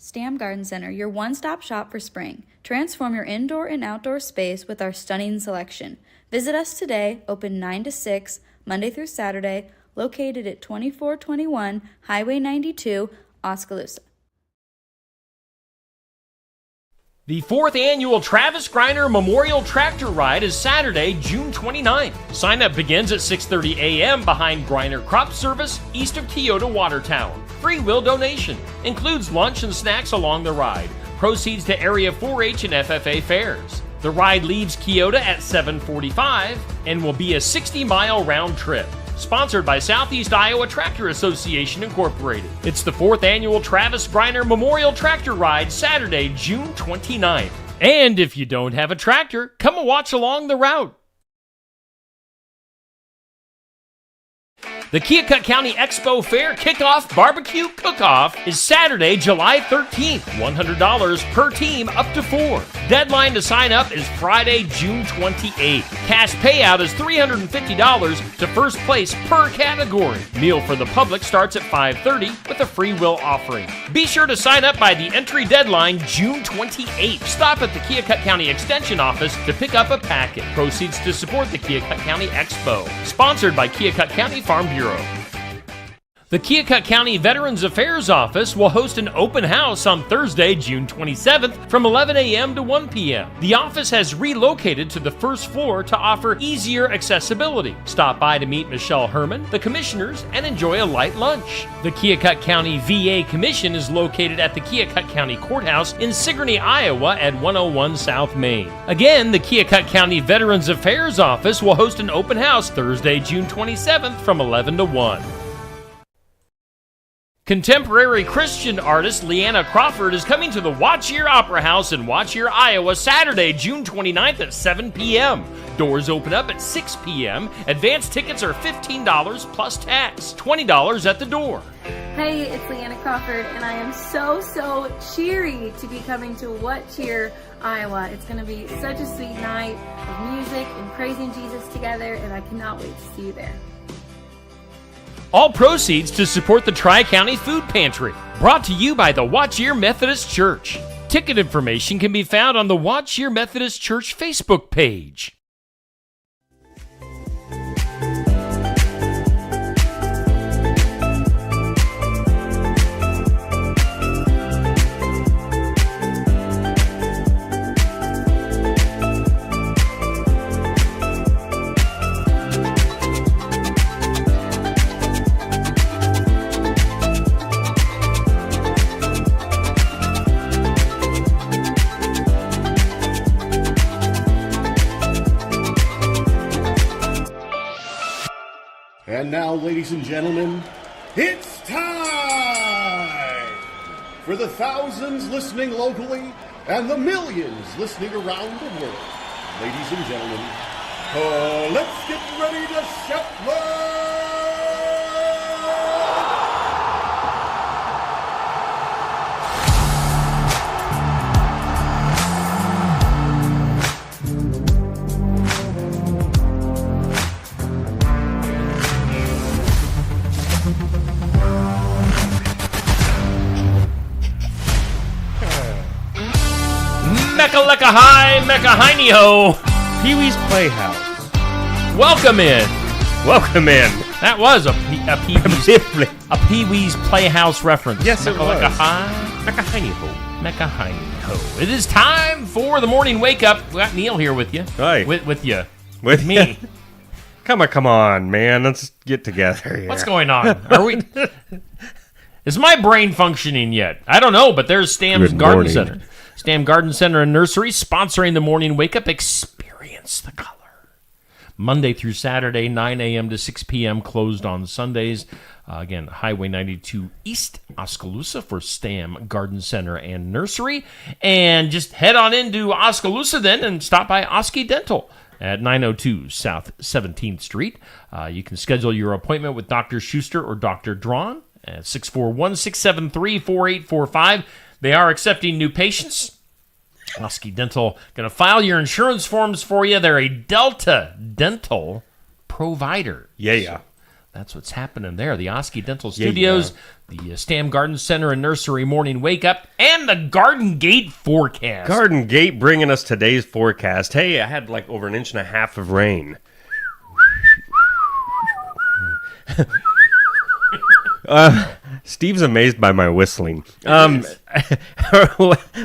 Stam Garden Center, your one-stop shop for spring. Transform your indoor and outdoor space with our stunning selection. Visit us today, open 9 to 6, Monday through Saturday, located at 2421 Highway 92, Oskaloosa. The 4th annual Travis Griner Memorial Tractor Ride is Saturday, June 29th. Sign up begins at 6:30 a.m. behind Griner Crop Service, east of Keota Water Tower. Free will donation. Includes lunch and snacks along the ride. Proceeds to area 4-H and FFA fairs. The ride leaves Keota at 7:45 and will be a 60-mile round trip. Sponsored by Southeast Iowa Tractor Association Incorporated. It's the 4th annual Travis Griner Memorial Tractor Ride, Saturday, June 29th. And if you don't have a tractor, come and watch along the route. The Keokuk County Expo Fair Kickoff Barbecue Cook-Off is Saturday, July 13th. $100 per team, up to 4. Deadline to sign up is Friday, June 28th. Cash payout is $350 to first place per category. Meal for the public starts at 5:30 with a free will offering. Be sure to sign up by the entry deadline, June 28th. Stop at the Keokuk County Extension Office to pick up a packet. Proceeds to support the Keokuk County Expo. Sponsored by Keokuk County Farm Bureau. The Keokuk County Veterans Affairs Office will host an open house on Thursday, June 27th from 11 a.m. to 1 p.m. The office has relocated to the first floor to offer easier accessibility. Stop by to meet Michelle Herman, the commissioners, and enjoy a light lunch. The Keokuk County VA Commission is located at the Keokuk County Courthouse in Sigourney, Iowa at 101 South Main. Again, the Keokuk County Veterans Affairs Office will host an open house Thursday, June 27th from 11 to 1. Contemporary Christian artist Leanna Crawford is coming to the Watch Year Opera House in Watch Year, Iowa, Saturday, June 29th at 7 p.m. Doors open up at 6 p.m. Advance tickets are $15 plus tax, $20 at the door. Hey, it's Leanna Crawford, and I am so cheery to be coming to What Cheer, Iowa. It's going to be such a sweet night of music and praising Jesus together, and I cannot wait to see you there. All proceeds to support the Tri-County Food Pantry. Brought to you by the Watch Year Methodist Church. Ticket information can be found on the Watch Year Methodist Church Facebook page. And now, ladies and gentlemen, it's time for the thousands listening locally and the millions listening around the world. Ladies and gentlemen, let's get ready to shepherd! Mecca hi, Mecca hiney ho. Pee-wee's Playhouse. Welcome in. Welcome in. That was a Pee-wee's Playhouse reference. Yes, it was. Mecca hi, Mecca hiney ho. Mecca hiney ho. It is time for the morning wake up. We got Neil here with you. Right. With you. With me. Come on, man. Let's get together here. What's going on? Are we? Is my brain functioning yet? I don't know, but there's Stam's Garden Center. Stam Garden Center and Nursery sponsoring the morning wake up. Experience the color. Monday through Saturday, 9 a.m. to 6 p.m. Closed on Sundays. Again, Highway 92 East, Oskaloosa for Stam Garden Center and Nursery. And just head on into Oskaloosa then and stop by Oski Dental at 902 South 17th Street. You can schedule your appointment with Dr. Schuster or Dr. Drawn at 641-673-4845. They are accepting new patients. Oski Dental going to file your insurance forms for you. They're a Delta Dental provider. Yeah. That's what's happening there. The Oski Dental Yeah, Studios, the Stam Garden Center and Nursery Morning Wake Up, and the Garden Gate forecast. Garden Gate bringing us today's forecast. Hey, I had like over 1.5 inches of rain. Steve's amazed by my whistling.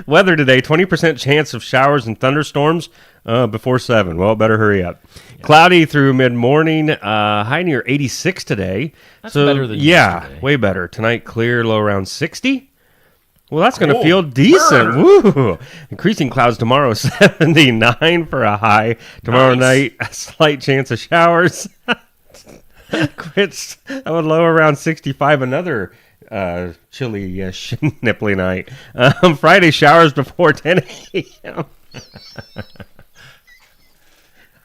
Weather today, 20% chance of showers and thunderstorms before 7. Well, better hurry up. Yeah. Cloudy through mid-morning, high near 86 today. That's better than yesterday. Way better. Tonight, clear, low around 60. Well, that's going to feel decent. Woo! Increasing clouds tomorrow, 79 for a high. Tomorrow night, a slight chance of showers. Quits. I would low around 65. Another chilly-ish nipply night. Friday showers before 10 a.m.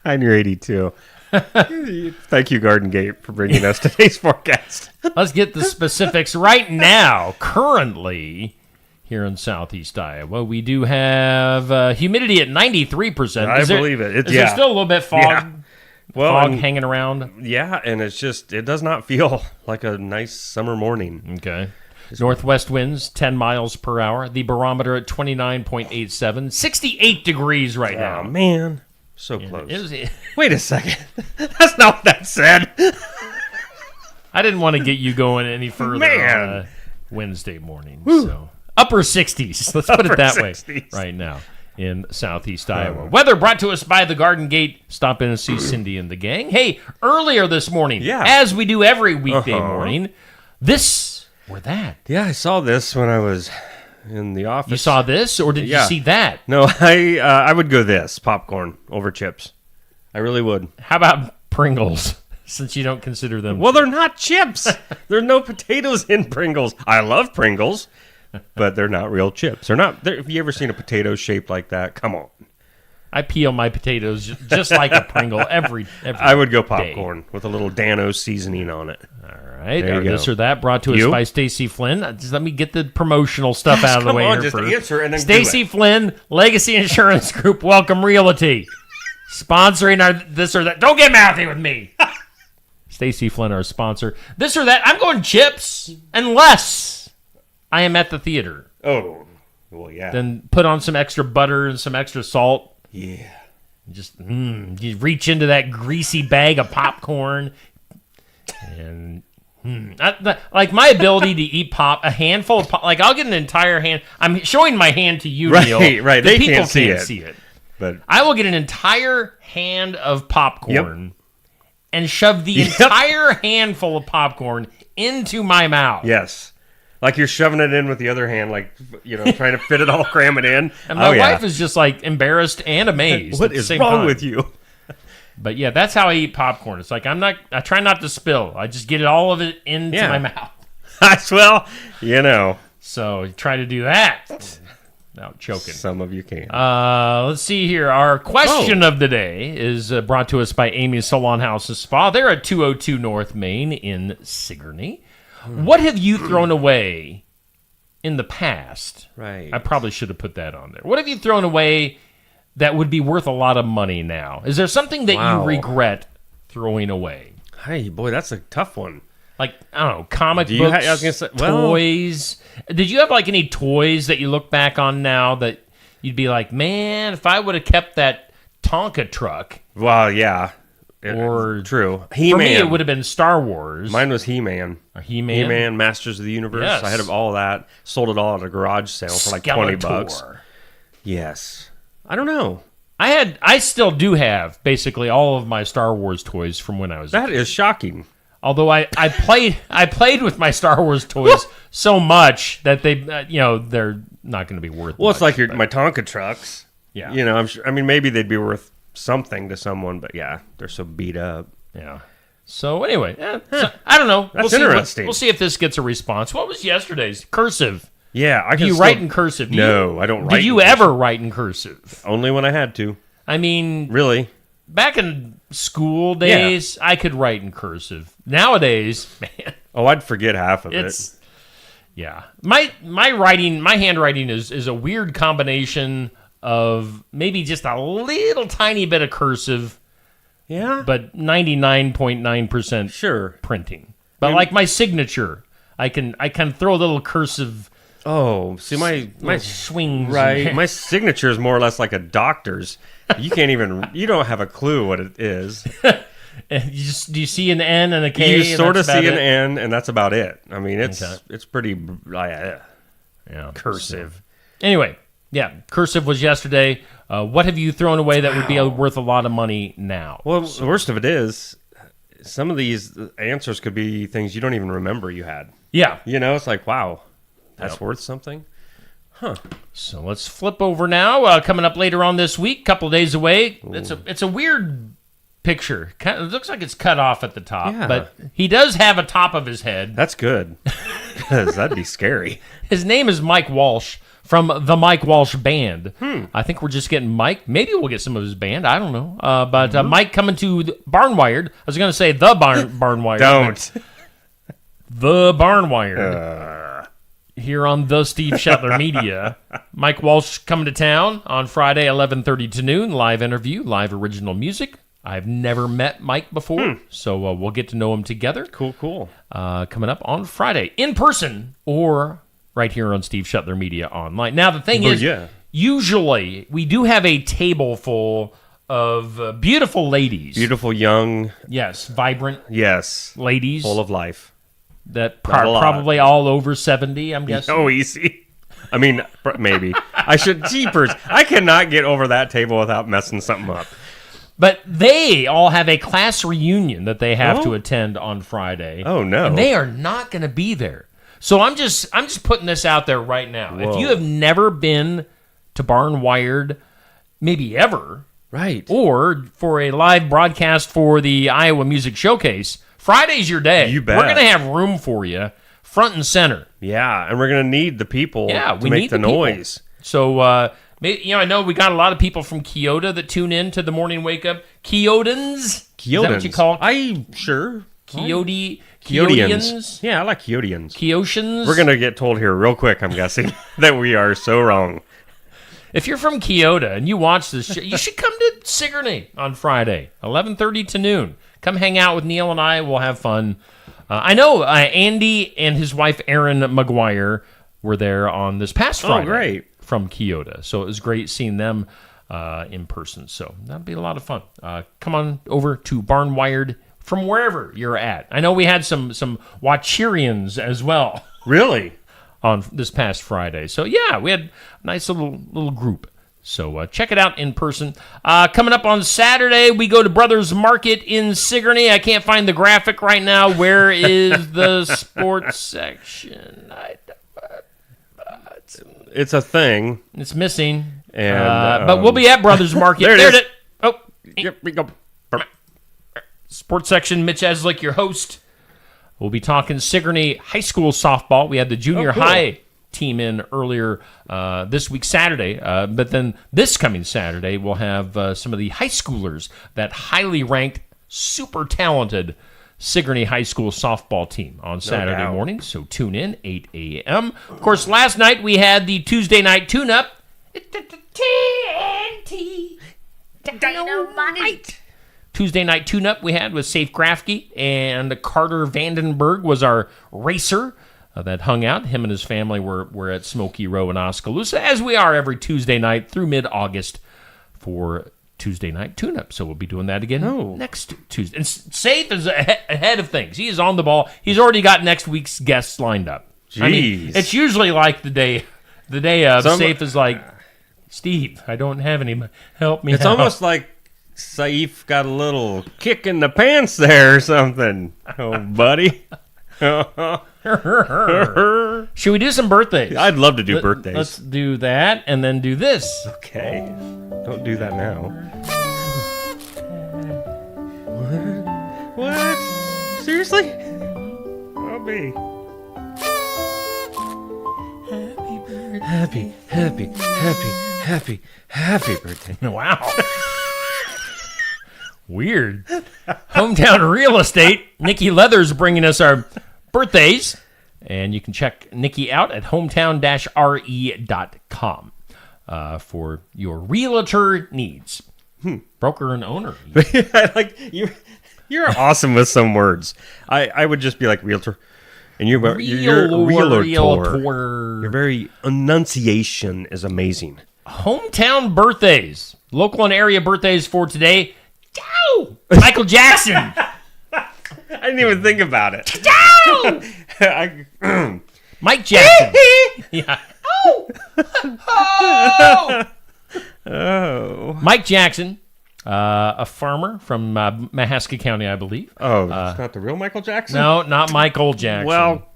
High near 82. Thank you, Garden Gate, for bringing us today's forecast. Let's get the specifics right now. Currently, here in Southeast Iowa, we do have humidity at 93%. I believe it. Is there still a little bit fog? Yeah. Fog hanging around? Yeah, and it does not feel like a nice summer morning. Okay. Northwest winds, 10 miles per hour. The barometer at 29.87. 68 degrees right now. Oh, man. So close. Wait a second. That's not what that said. I didn't want to get you going any further on Wednesday morning. So upper 60s. Let's put it that 60s. Way right now in Southeast Iowa. Weather brought to us by the Garden Gate. Stop in and see Cindy and the gang. Hey, earlier this morning, as we do every weekday morning, this or that. Yeah, I saw this when I was in the office. You saw this, or did you see that? No, I would go this, popcorn over chips. I really would. How about Pringles, since you don't consider them? Well, they're not chips. There's no potatoes in Pringles. I love Pringles, but they're not real chips. Have you ever seen a potato shaped like that? Come on. I peel my potatoes just like a Pringle every I would go day. popcorn with a little Dano seasoning on it. All right. This or that brought to us by Stacy Flynn. Just let me get the promotional stuff out of the way here just first. Answer and then Stacy Flynn, Legacy Insurance Group, Welcome Realty. Sponsoring our this or that. Don't get mouthy with me. Stacy Flynn, our sponsor. This or that. I'm going chips unless I am at the theater. Oh, well, yeah. Then put on some extra butter and some extra salt. Yeah. Just you reach into that greasy bag of popcorn, and like my ability to eat a handful of like I'll get an entire hand. I'm showing my hand to you, Neil. Right. The They people can't see it. But I will get an entire hand of popcorn and shove the entire handful of popcorn into my mouth. yes. Like you're shoving it in with the other hand, like, trying to fit it all, cram it in. And my wife is just like embarrassed and amazed. What is wrong with you? But yeah, that's how I eat popcorn. It's like I try not to spill. I just get all of it into my mouth. Well, So try to do that without choking. Some of you can. Let's see here. Our question of the day is brought to us by Amy's Salon House and Spa. They're at 202 North Main in Sigourney. What have you thrown away in the past? Right. I probably should have put that on there. What have you thrown away that would be worth a lot of money now? Is there something that you regret throwing away? Hey, boy, that's a tough one. Like, I don't know, comic books, toys. Did you have like any toys that you look back on now that you'd be like, man, if I would have kept that Tonka truck. Well, yeah. Or true. He-Man. For me, it would have been Star Wars. Mine was He-Man. He-Man? He-Man, Masters of the Universe. Yes. I had all of that. Sold it all at a garage sale for like $20. Yes. I don't know. I still do have basically all of my Star Wars toys from when I was That is shocking. Although I played with my Star Wars toys so much that they they're not going to be worth. Well, much, it's like my Tonka trucks. Yeah. I'm sure. I mean, maybe they'd be worth something to someone, but yeah, they're so beat up. Yeah. So anyway, so, I don't know. That's interesting. We'll see if this gets a response. What was yesterday's cursive? Yeah, Do you write in cursive? No, I don't write. Did you ever write in cursive? Only when I had to. I mean, really? Back in school days, I could write in cursive. Nowadays, man. Oh, I'd forget half of it. Yeah. My handwriting is a weird combination of maybe just a little tiny bit of cursive Yeah. but 99.9% Sure. printing. But like my signature, I can throw a little cursive Oh, see my swings. right. My signature is more or less like a doctor's. You can't even. You don't have a clue what it is. Do you see an N and a K? You sort of That's see about an it? N, and that's about it. I mean, it's Okay. it's pretty Yeah. cursive. Anyway, yeah, cursive was yesterday. What have you thrown away that would be worth a lot of money now? Well, the worst of it is, some of these answers could be things you don't even remember you had. Yeah. You know, it's like, wow, that's Yep. worth something. So let's flip over now. Coming up later on this week, couple days away. It's a weird picture. It looks like it's cut off at the top, Yeah. but he does have a top of his head. That's good, because that'd be scary. His name is Mike Walsh from the Mike Walsh Band. I think we're just getting Mike. Maybe we'll get some of his band. I don't know. But Mike coming to Barnwired. I was going to say the Barnwired. Don't. The Barnwired. Here on the Steve Shetler Media. Mike Walsh coming to town on Friday, 11:30 to noon. Live interview, live original music. I've never met Mike before, so we'll get to know him together. Cool. Coming up on Friday, in person or right here on Steve Shetler Media Online. Now, the thing is, usually we do have a table full of beautiful ladies. Beautiful, young, Yes, vibrant yes, ladies. full of life. that Not a lot. probably all over 70, I'm guessing. Oh, easy. I mean, maybe. I should. Jeepers. I cannot get over that table without messing something up. But they all have a class reunion that they have Oh. to attend on Friday. Oh, no. And they are not going to be there. So I'm just putting this out there right now. Whoa. If you have never been to Barnwired, maybe ever, Right. or for a live broadcast for the Iowa Music Showcase, Friday's your day. You bet. We're going to have room for you, front and center. Yeah, and we're going to need the people Yeah, to we make need the the people. noise. So, I know we got a lot of people from Kyoto that tune in to the morning wake up. Kyotans? Is that what you call Sure. Kyotians? Yeah, I like Kyotians. Kyotians? We're going to get told here real quick, I'm guessing, that we are so wrong. If you're from Kyoto and you watch this show, you should come to Sigourney on Friday, 11:30 to noon. Come hang out with Neil and I. We'll have fun. I know Andy and his wife, Erin McGuire, were there on this past Friday. Great. From Kyoto. So it was great seeing them in person. So that'd be a lot of fun. Come on over to Barnwired from wherever you're at. I know we had some Watcherians as well Really? on this past Friday. So yeah, we had a nice little group. So check it out in person. Coming up on Saturday, we go to Brothers Market in Sigourney. I can't find the graphic right now. Where is the sports section? It's a thing. It's missing. And, but we'll be at Brothers Market. There it is. Oh, Yep, we go. sports section. Mitch Eslick, your host. We'll be talking Sigourney High School softball. We had the junior cool. high team in earlier this week, Saturday. But then this coming Saturday, we'll have some of the high schoolers, that highly ranked, super talented Sigourney High School softball team on Saturday doubt. morning. So tune in, 8 a.m. Of course, last night we had the Tuesday night tune-up. TNT Dynamite. Tuesday night tune-up we had with Safe Grafke, and Carter Vandenberg was our racer that hung out. Him and his family were at Smoky Row in Oskaloosa, as we are every Tuesday night through mid-August for Tuesday night tune-up. So we'll be doing that again next Tuesday. And Safe is ahead of things. He is on the ball. He's already got next week's guests lined up. I mean, Jeez. it's usually like the day of. Safe is like, Steve, I don't have any. Help me. It's out. almost like Saif got a little kick in the pants there or something. Oh, buddy. Should we do some birthdays? I'd love to do birthdays. Let's do that and then do this. Okay. Don't do that now. What? Seriously? I'll be. Happy birthday. Wow. Weird. Hometown Real Estate. Nikki Leathers bringing us our birthdays. And you can check Nikki out at hometown-re.com for your realtor needs. Broker and owner. Like you're awesome with some words. I would just be like realtor, and you're realtor. Your very enunciation is amazing. Hometown birthdays. Local and area birthdays for today. Dow! Michael Jackson. I didn't even think about it. Mike Jackson. Yeah. Oh. Mike Jackson, a farmer from Mahaska County, I believe. Oh, it's not the real Michael Jackson? No, not Michael Jackson. Well,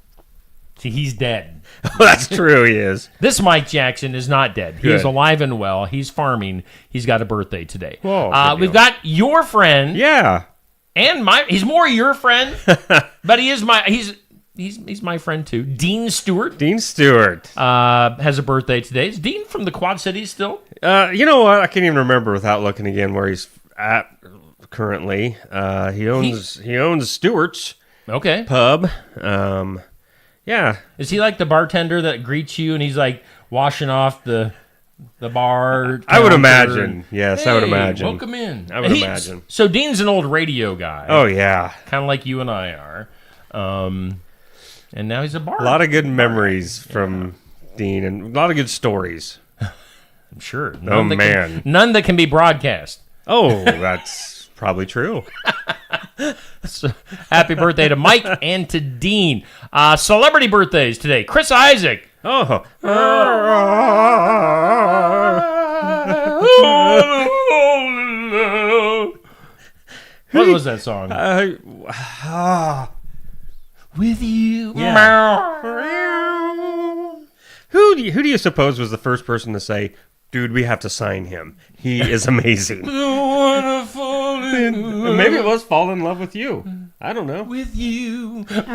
see, he's dead. that's true, he is. This Mike Jackson is not dead. He is Good. alive and well. He's farming. He's got a birthday today. Whoa, good we've deal. got your friend Yeah. and he's more your friend, but he's my friend too. Dean Stewart Dean Stewart. has a birthday today. Is Dean from the Quad Cities still? You know what? I can't even remember without looking again where he's at currently. He owns Stewart's Okay. Pub. Yeah. Is he like the bartender that greets you and he's like washing off the bar? I would counter? imagine. Yes, I would Hey, imagine. Welcome in. I would imagine. So Dean's an old radio guy. Oh, yeah. Kind of like you and I are. And now he's a bar. A lot of good memories from Dean and a lot of good stories. I'm sure. Man. None that can be broadcast. Oh, that's probably true. So, happy birthday to Mike and to Dean. Celebrity birthdays today. Chris Isaac. Oh. What was that song? With you. Who do you suppose was the first person to say, dude, we have to sign him? He is amazing. Maybe it was Fall in Love with You. I don't know. With you. If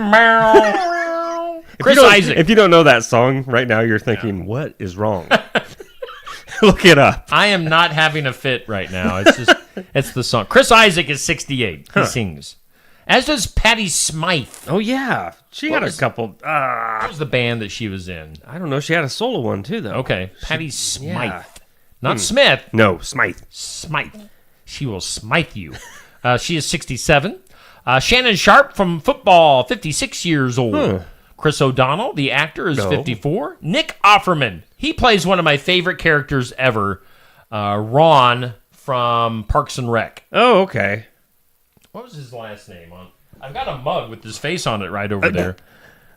Chris you don't- Isaac. If you don't know that song right now, you're thinking, what is wrong? Look it up. I am not having a fit right now. It's just, it's the song. Chris Isaac is 68. He sings. As does Patty Smythe. Oh, yeah. She had a couple. What was the band that she was in? I don't know. She had a solo one, too, though. Okay. Patty Smythe. yeah. Not Smith. No, Smythe. Smythe. She will smite you. She is 67. Shannon Sharp from football, 56 years old. Chris O'Donnell, the actor, is 54. Nick Offerman. He plays one of my favorite characters ever, Ron from Parks and Rec. Oh, okay. What was his last name? I've got a mug with his face on it right over there.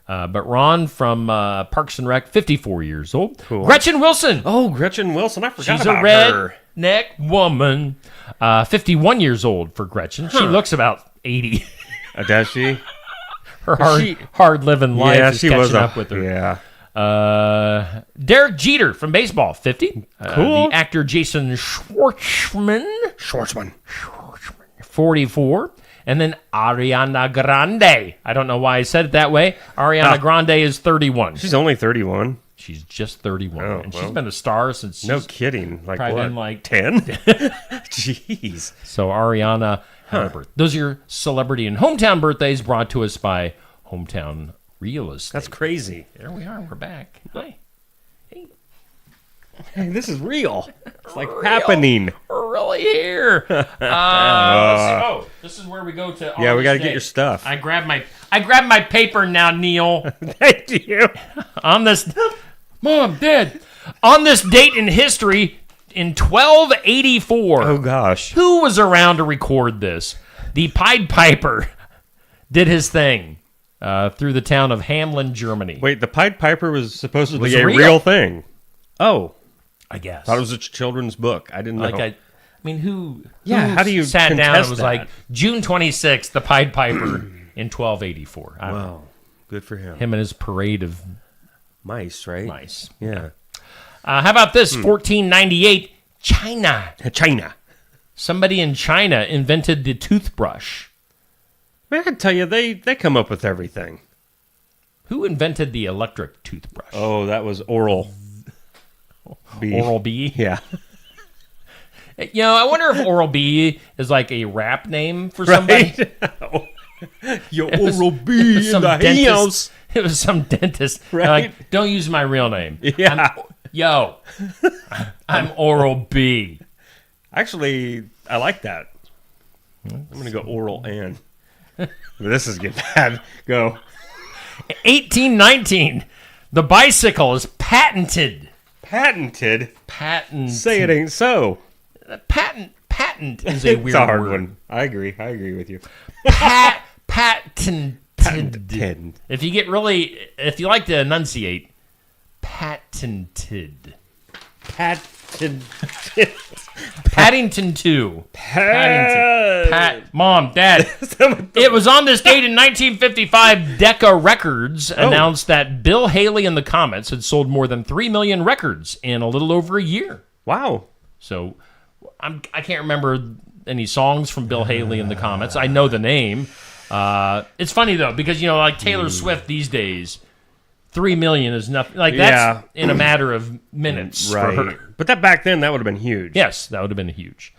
But Ron from Parks and Rec, 54 years old. Cool. Gretchen Wilson. Oh, Gretchen Wilson. I forgot She's a about her. redneck woman. 51 years old for Gretchen. She looks about 80. Does she? Her hard living life is she catching was up with her. Yeah. Derek Jeter from baseball, 50. Cool. The actor Jason Schwartzman, Schwartzman. 44. And then Ariana Grande. I don't know why I said it that way. Ariana Grande is 31. She's only 31. She's just 31. Oh, and well. she's been a star since No she's kidding. Like probably what? been like 10? Jeez. So Ariana, those are your celebrity and hometown birthdays brought to us by Hometown Real Estate. That's crazy. There we are. We're back. Hi. Hey, this is real. It's like happening. We're really here. Let's see. Oh, this is where we go to. Yeah, we got to got get your stuff. I grab my paper now, Neil. Thank you. On this, Mom, Dad, on this date in history in 1284. Oh, gosh. Who was around to record this? The Pied Piper did his thing through the town of Hamelin, Germany. Wait, the Pied Piper was supposedly Was a real. real thing. Oh. I guess. Thought it was a children's book. I didn't know. I mean, who? Yeah, who how do you sat down and contest was that? like June 26th, the Pied Piper in 1284? I don't know. Wow. Good for him. Him and his parade of Mice, right? mice. Yeah. How about this? 1498, China. China. Somebody in China invented the toothbrush. Man, I tell you, they come up with everything. Who invented the electric toothbrush? Oh, that was Oral B. Oral B. Yeah. You know, I wonder if Oral B is like a rap name for somebody. Your It was- Oral B was in some the dentist. house. It was some dentist. Right. Like, don't use my real name. Yeah. I'm Oral B. Actually, I like that. I'm going to go oral and. This is getting bad. Go. 1819. The bicycle is patented. Patented? Patent. Say it ain't so. Patent is a weird It's a hard word. one. I agree with you. Patented. Patented. If you like to enunciate, patented. Patented. Paddington 2. Paddington. Mom, Dad. It was on this date in 1955. Decca Records announced that Bill Haley and the Comets had sold more than 3 million records in a little over a year. Wow. So I can't remember any songs from Bill Haley and the Comets. I know the name. It's funny, though, because, like Taylor Swift these days, 3 million is nothing. Like, that's in a matter of minutes for her. But that back then, that would have been huge. Yes, that would have been huge.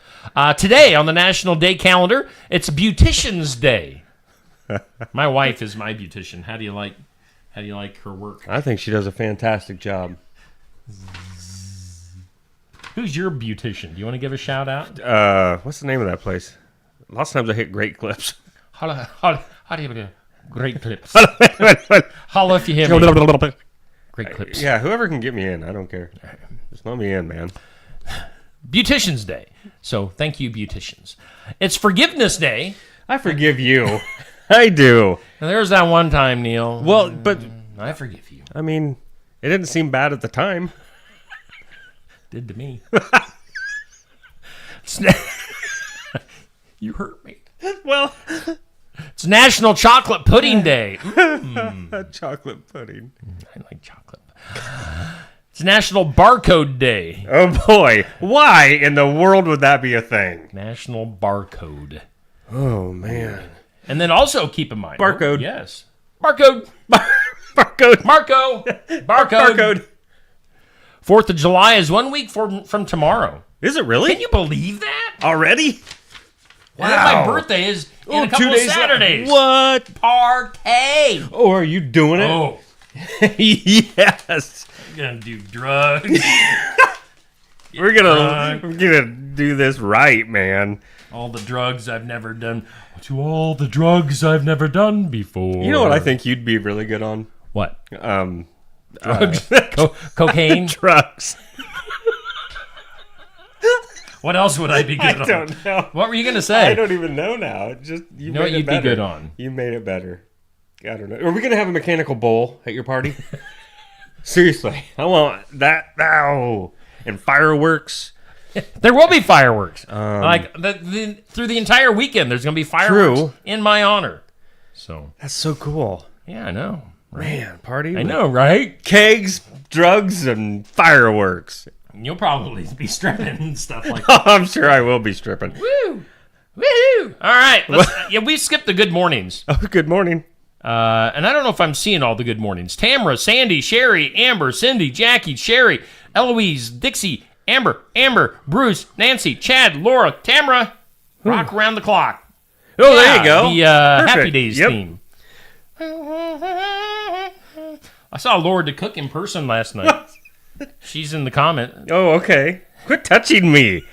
Today on the National Day calendar, it's Beautician's Day. My wife is my beautician. How do you like her work? I think she does a fantastic job. Who's your beautician? Do you want to give a shout out? What's the name of that place? Lots of times I hit Great Clips. How do you get Great Clips? Holla if you hear me. Great Clips. Yeah, whoever can get me in, I don't care. Just let me in, man. Beautician's Day. So thank you, beauticians. It's Forgiveness Day. I forgive you. I do. Now, there's that one time, Neil. Well, but I forgive you. I mean, it didn't seem bad at the time. Did to me. You hurt me. Well, it's National Chocolate Pudding Day. chocolate pudding. I like chocolate. It's National Barcode Day. Oh boy, why in the world would that be a thing? National Barcode. Oh man. And then also keep in mind. Barcode. Yes. Barcode. Barcode. Barcode. Barcode. Barcode. 4th of July is 1 week from tomorrow. Is it really? Can you believe that? Already? And then my birthday is in a couple 2 of days Saturdays. What? Party. Oh, are you doing it? Oh, Yes. I'm gonna do drugs. We're gonna do this right, man. All the drugs I've never done. To all the drugs I've never done before. You know what I think you'd be really good on? What? Drugs. Cocaine? Drugs. What else would I be good on? I don't know. What were you gonna say? I don't even know now. Just you know what made it you'd be better. good on? You made it better. I don't know. Are we gonna have a mechanical bull at your party? Seriously, I want that now. And fireworks. There will be fireworks. Through the entire weekend, there's gonna be fireworks in my honor. So That's so cool. yeah, I know. Man, party. I know, right? Kegs, drugs, and fireworks. You'll probably be stripping and stuff like that. I'm sure I will be stripping. Woo! Woohoo! All right. We skipped the good mornings. Oh, good morning. And I don't know if I'm seeing all the good mornings. Tamara, Sandy, Sherry, Amber, Cindy, Jackie, Sherry, Eloise, Dixie, Amber, Bruce, Nancy, Chad, Laura, Tamara. Rock around the clock. Oh, there you go. The Happy Perfect. Days Yep. theme. I saw Laura DeCook in person last night. She's in the comment. Oh, okay. Quit touching me.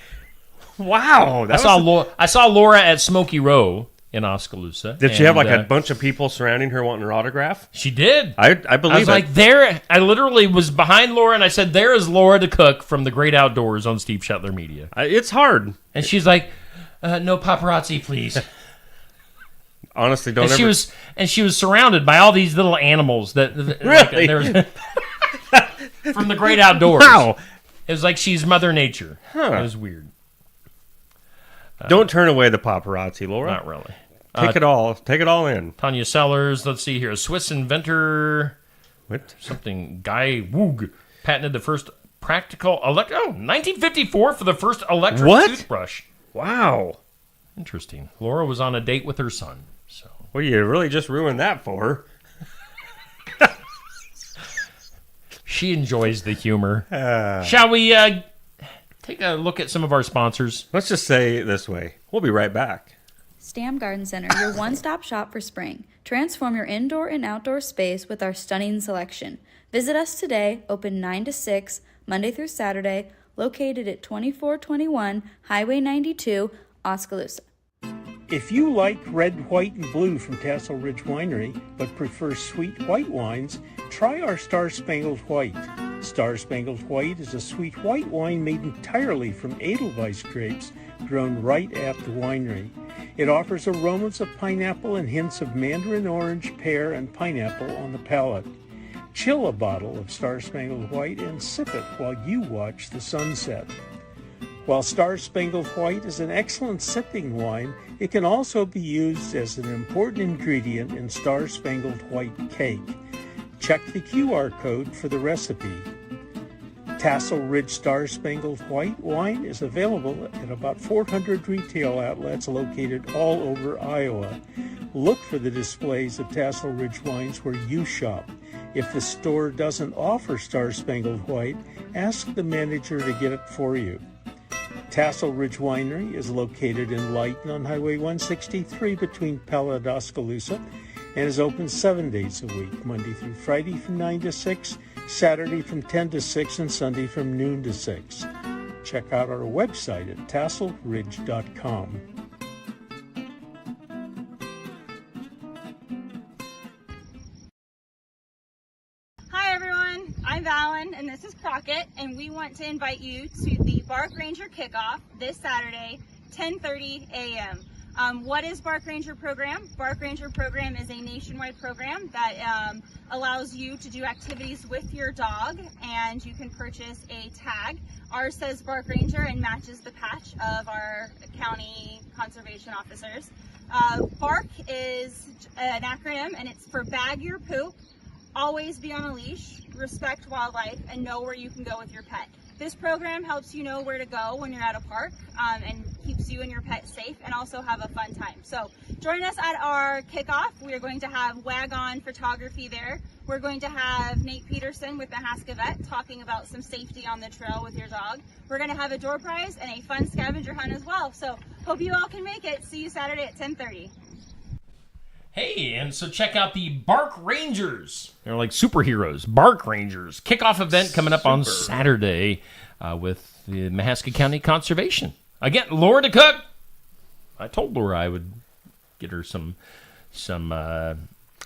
Wow. I saw Laura at Smoky Row in Oskaloosa. Did she have like a bunch of people surrounding her wanting her autograph? She did. I believe I was like, there. I literally was behind Laura, and I said, "There is Laura DeCook from the Great Outdoors on Steve Shetler Media." It's hard. And she's like, "No paparazzi, please." Honestly, don't And ever. she was surrounded by all these little animals that Really? from the Great Outdoors. Wow. It was like she's Mother Nature. Huh. It was weird. Don't turn away the paparazzi, Laura. Not really. Take it all. Take it all in. Tanya Sellers. Let's see here. Swiss inventor. What? Something. Guy Woog patented the first practical 1954 for the first electric What? toothbrush. Wow. Interesting. Laura was on a date with her son. So Well, you really just ruined that for her. she enjoys the humor. Shall we take a look at some of our sponsors? Let's just say it this way. We'll be right back. Stam Garden Center, your one-stop shop for spring. Transform your indoor and outdoor space with our stunning selection. Visit us today, open 9 to 6, Monday through Saturday, located at 2421 Highway 92, Oskaloosa. If you like red, white, and blue from Tassel Ridge Winery, but prefer sweet white wines, try our Star Spangled White. Star Spangled White is a sweet white wine made entirely from Edelweiss grapes grown right at the winery. It offers aromas of pineapple and hints of mandarin orange, pear, and pineapple on the palate. Chill a bottle of Star Spangled White and sip it while you watch the sunset. While Star Spangled White is an excellent sipping wine, it can also be used as an important ingredient in Star Spangled White cake. Check the QR code for the recipe. Tassel Ridge Star Spangled White wine is available at about 400 retail outlets located all over Iowa. Look for the displays of Tassel Ridge wines where you shop. If the store doesn't offer Star Spangled White, ask the manager to get it for you. Tassel Ridge Winery is located in Lighton on Highway 163 between Pella and Oskaloosa and is open 7 days a week, Monday through Friday from 9 to 6, Saturday from 10 to 6, and Sunday from noon to 6. Check out our website at tasselridge.com. Hi everyone, I'm Valen and this is Crockett, and we want to invite you to the Bark Ranger Kickoff this Saturday, 10:30 a.m. What is Bark Ranger program? Bark Ranger program is a nationwide program that allows you to do activities with your dog, and you can purchase a tag. Ours says Bark Ranger and matches the patch of our county conservation officers. Bark is an acronym, and it's for Bag Your Poop, Always Be on a Leash, Respect Wildlife, and Know Where You Can Go with Your Pet. This program helps you know where to go when you're at a park, and keeps you and your pet safe, and also have a fun time. So join us at our kickoff. We are going to have Wagon photography there. We're going to have Nate Peterson with the Haska Vet talking about some safety on the trail with your dog. We're going to have a door prize and a fun scavenger hunt as well. So hope you all can make it. See you Saturday at 10:30. Hey, and so check out the Bark Rangers. They're like superheroes. Bark Rangers. Kickoff event coming up on Saturday with the Mahaska County Conservation. Again, Laura DeCook. I told Laura I would get her some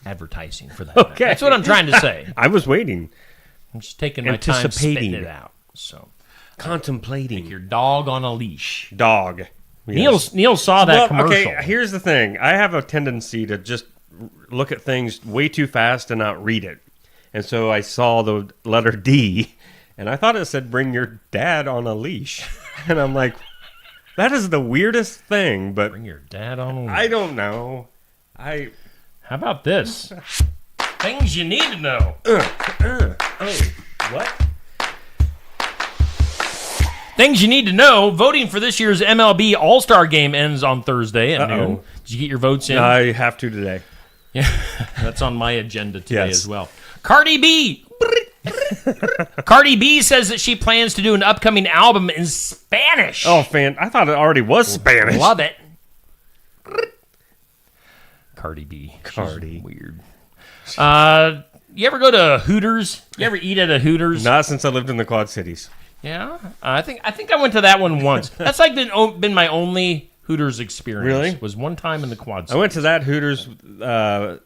advertising for that. Okay. That's what I'm trying to say. I was waiting. I'm just taking my time spitting it out. So Contemplating. take your dog on a leash. Dog. Yes. Neil saw that commercial. Okay, here's the thing. I have a tendency to just look at things way too fast and not read it. And so I saw the letter D, and I thought it said, bring your dad on a leash. And I'm like, that is the weirdest thing, but Bring your dad on a leash. I don't know. How about this? Things you need to know. What? Things you need to know. Voting for this year's MLB All-Star Game ends on Thursday at noon. Did you get your votes in? I have to today. Yeah, that's on my agenda today Yes. as well. Cardi B. Cardi B says that she plans to do an upcoming album in Spanish. Oh, I thought it already was Spanish. Love it. Cardi B. She's Cardi. weird. You ever go to Hooters? You ever eat at a Hooters? Not since I lived in the Quad Cities. Yeah, I think I went to that one once. That's like been my only Hooters experience. Really? Was one time in the Quad Cities. I went to that Hooters. I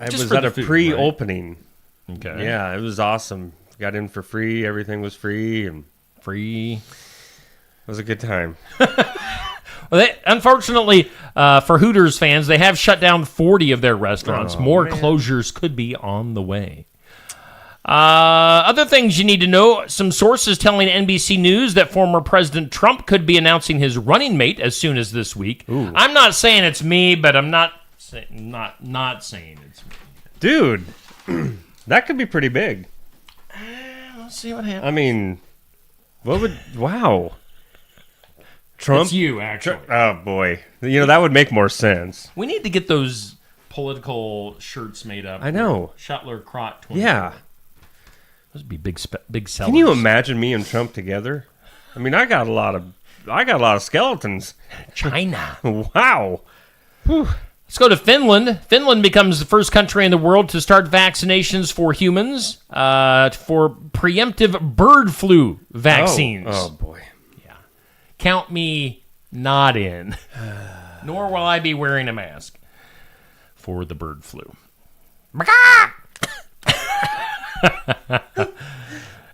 Just was for at the a food, pre-opening. Okay. Yeah, it was awesome. Got in for free. Everything was free, and Free. it was a good time. Well, unfortunately, for Hooters fans, they have shut down 40 of their restaurants. Oh, More man. closures could be on the way. Other things you need to know. Some sources telling NBC News that former President Trump could be announcing his running mate as soon as this week. Ooh. I'm not saying it's me, but I'm not saying it's me. Dude, that could be pretty big. Let's see what happens. I mean, wow. Trump? It's you, actually. Oh, boy. That would make more sense. We need to get those political shirts made up. I know. Shuttler Crot 20. Yeah. Those would be big sellers. Can you imagine me and Trump together? I mean, I got a lot of skeletons. China. Wow. Whew. Let's go to Finland. Finland becomes the first country in the world to start vaccinations for humans for preemptive bird flu vaccines. Oh boy. Count me not in. Nor will I be wearing a mask for the bird flu.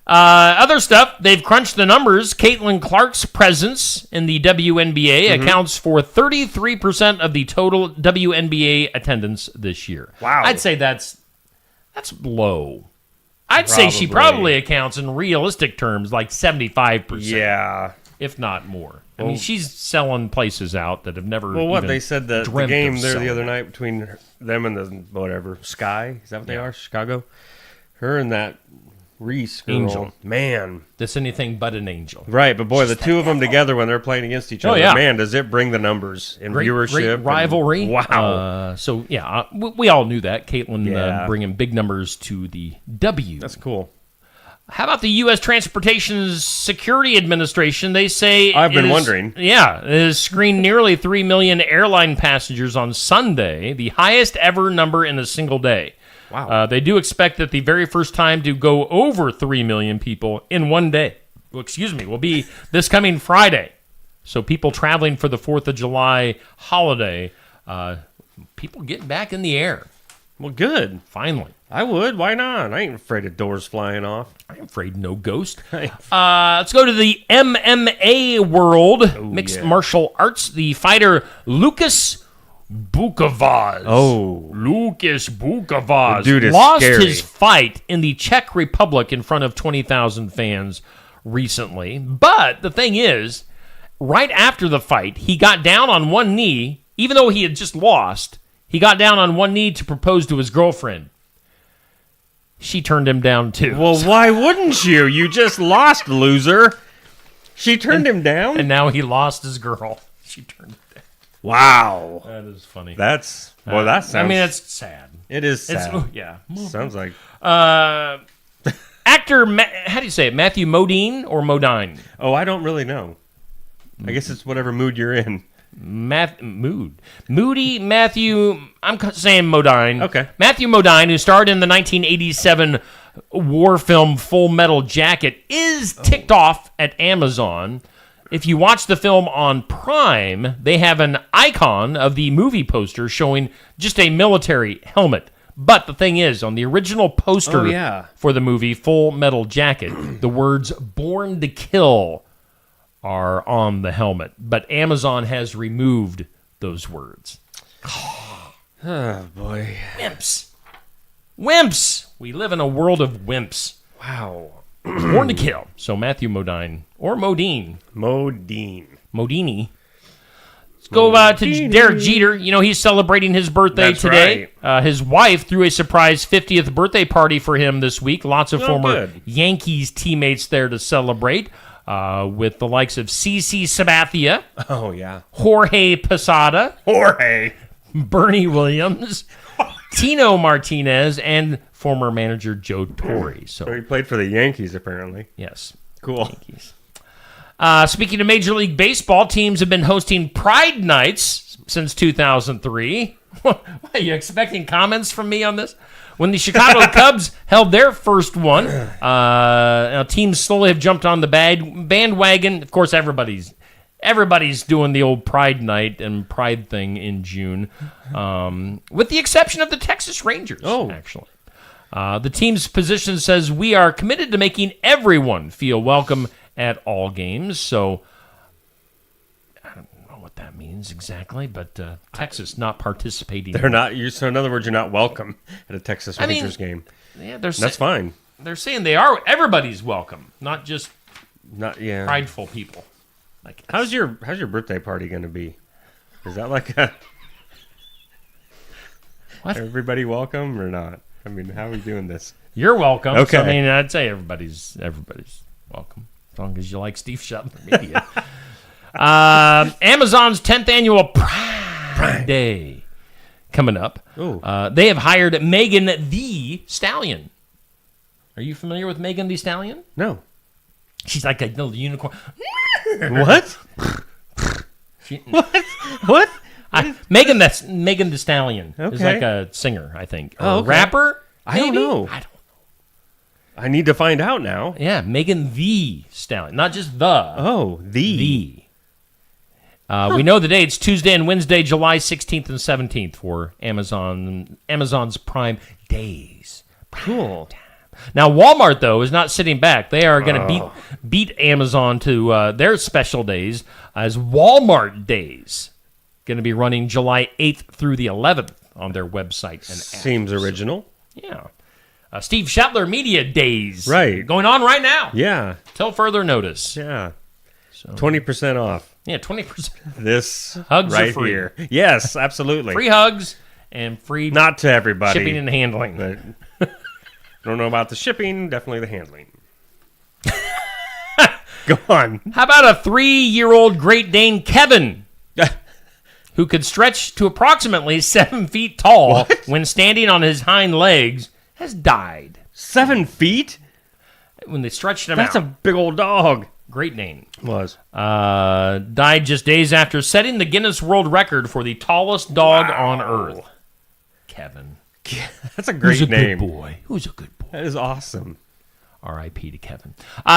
Other stuff, they've crunched the numbers. Caitlin Clark's presence in the WNBA accounts for 33% of the total WNBA attendance this year. Wow. I'd say that's low. I'd say she probably accounts in realistic terms like 75%. Yeah. If not more. I mean, she's selling places out that have never. Well, what even they said the dreamt game of there the selling. other night between them and the whatever Sky, is that what they are? Chicago. Her and that Reese girl, Angel. man, That's anything but an angel. right? But boy, the two of them together when they're playing against each other, yeah. man, does it bring the numbers in viewership? Great and- rivalry. wow, So yeah, we all knew that Caitlin Yeah. bringing big numbers to the W. that's cool. How about the U.S. Transportation Security Administration? They say I've been it is- wondering. Yeah, it has screened nearly 3 million airline passengers on Sunday, the highest ever number in a single day. Wow. They do expect that the very first time to go over 3 million people in one day, will be this coming Friday. So people traveling for the 4th of July holiday, people getting back in the air, Well, good. finally. I would. Why not? I ain't afraid of doors flying off. I'm afraid no ghost. Let's go to the MMA world, mixed yeah. martial arts. The fighter Lucas Bukavaz. Lucas Bukavaz The dude is lost scary. his fight in the Czech Republic in front of 20,000 fans recently. But the thing is, right after the fight, he got down on one knee, even though he had just lost. He got down on one knee to propose to his girlfriend. She turned him down too. Well, why wouldn't you? You just lost, loser. She turned him down? And now he lost his girl. She turned him down. Wow. That is funny. That's, well, that sounds... I mean, it's sad. it is sad. Yeah. Sounds like... Actor, how do you say it? Matthew Modine or Modine? Oh, I don't really know. I guess it's whatever mood you're in. Moody Matthew. I'm saying Modine. Okay. Matthew Modine, who starred in the 1987 war film Full Metal Jacket, is ticked off at Amazon. If you watch the film on Prime, they have an icon of the movie poster showing just a military helmet. But the thing is, on the original poster Oh, yeah. for the movie Full Metal Jacket, the words "Born to Kill" are on the helmet, but Amazon has removed those words. Oh, boy. Wimps. We live in a world of wimps. Wow. Born to Kill. So Matthew Modine or Modine. Modine. Modini. Let's go to Derek Jeter. You know, he's celebrating his birthday That's today. right. His wife threw a surprise 50th birthday party for him this week. Lots of former good. Yankees teammates there to celebrate. With the likes of CeCe Sabathia, Oh, yeah. Jorge Posada, Jorge. Bernie Williams, Tino Martinez, and former manager Joe Torre. So So, he played for the Yankees, apparently. yes. Cool. Yankees. Speaking of Major League Baseball, teams have been hosting Pride Nights since 2003. Are you expecting comments from me on this? When the Chicago Cubs held their first one, teams slowly have jumped on the bandwagon. Of course, everybody's doing the old Pride Night and Pride thing in June, with the exception of the Texas Rangers, actually. The team's position says, "We are committed to making everyone feel welcome at all games." So I don't know what that means exactly, but Texas not participating. They're not. So in other words, you're not welcome at a Texas I mean, Rangers game. Yeah, That's fine. They're saying they are. Everybody's welcome, not just Not yeah. prideful people. Like How's your birthday party going to be? Is that like a What? everybody welcome or not? I mean, how are we doing this? You're welcome. Okay. So, I mean, I'd say everybody's welcome as long as you like Steve Shutler Media. Amazon's 10th annual Prime Day coming up. Ooh. They have hired Megan the Stallion. Are you familiar with Megan the Stallion? No. She's like a little unicorn. What? She- What? Megan Thee Stallion is Okay. like a singer, I think. Or Oh, a okay. rapper? I don't maybe? know. I need to find out now. Yeah, Megan the Stallion, not just the. Oh, the. We know the dates: Tuesday and Wednesday, July 16th and 17th for Amazon's Prime Days. Cool. Now, Walmart though is not sitting back. They are going to beat Amazon to their special days as Walmart Days, going to be running July 8th through the 11th on their website and app. Seems original. Yeah. Steve Shetler Media Days. Right. Going on right now. Yeah. Till further notice. Yeah. 20% off. Yeah, 20%. This Hugs are right free. here. Yes, absolutely. Free hugs and free Not to everybody. shipping and handling. But don't know about the shipping, definitely the handling. Go on. How about a 3-year-old Great Dane, Kevin, who could stretch to approximately 7 feet tall when standing on his hind legs, has died 7 feet? when they stretched him That's out. a big old dog. Great Dane. Was. Died just days after setting the Guinness World Record for the tallest dog on Earth. Kevin. That's a great name. Good boy. Who's a good boy? That is awesome. R.I.P. to Kevin.